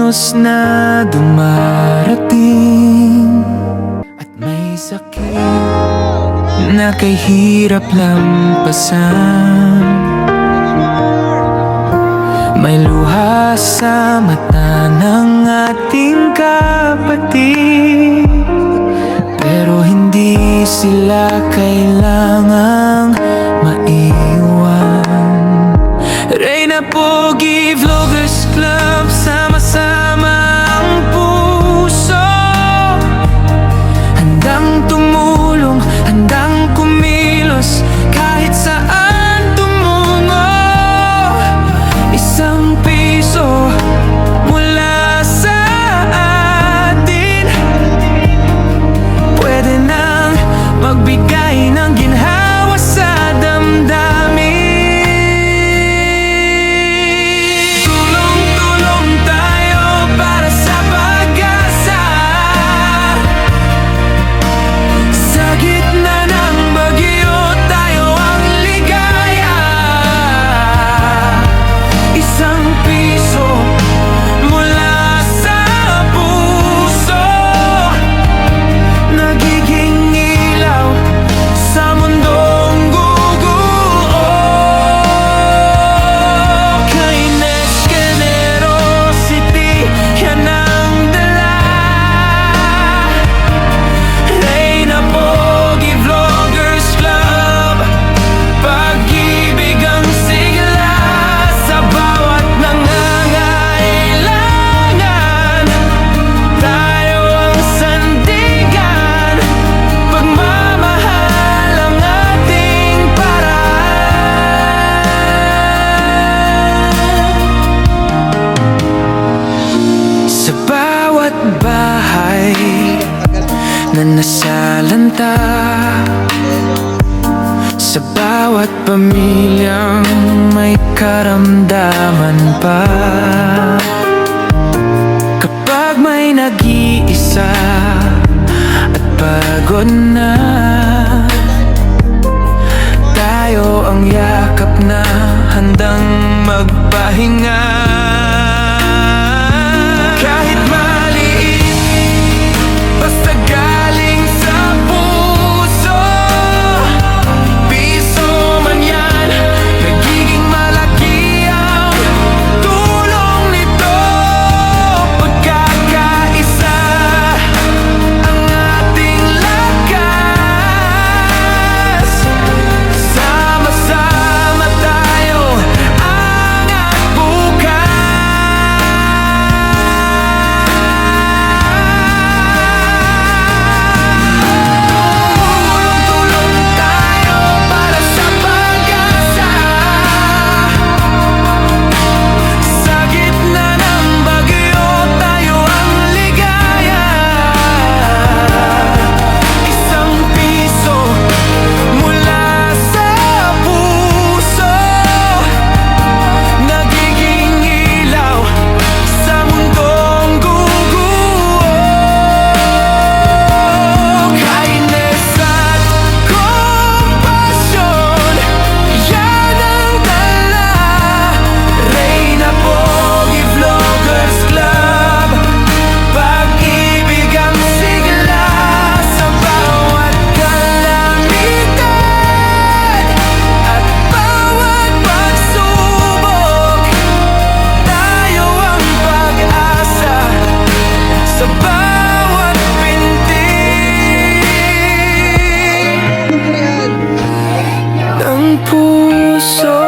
danos na dumarating, at may sakit na kay hirap lampasan. May luha sa mata ng ating kapatid, pero hindi sila kailangang maiwan. Reyna Pogi Vloggers Club, sama-sama ang puso, handang tumulong, handang kumilos, kahit saan tumungo. Isang piso mula sa atin, pwede nang magbigay ng ginhawa sa damdamin. Tulong-tulong tayo para sa pag-asa, sa gitna ng bagyo tayo ang ligaya. Isang piso mula sa puso, nagiging ilaw sa mundong guguo. Kindness, generosity, yan ang dala. Reyna Pogi Vloggers Club, pag-ibig ang sigla sa bawat nangangailangan. Tayo ang sandigan, pagmamahal ang ating paraan. Sa bawat bahay na nasalanta, sa bawat pamilyang may karamdaman pa, kapag may nag-iisa at pagod na, tayo ang yakap na handang magpahinga. Kahit maliit, basta galing sa puso, piso man yan, nagiging malaki ang tulong nito. Pagkakaisa ang ating lakas, sama-sama tayo angat bukas. Tulong-tulong tayo para sa pag-asa, sa gitna ng bagyo tayo ang ligaya. Isang piso mula sa puso, nagiging ilaw sa mundong guguo. Kindness at compassion, yan ang dala. Reyna Pogi Vloggers Club, pag-ibig ang sigla sa bawat kalamitan at bawat pagsubok. Tayo ang pag-asa sa bawat pintig ng puso.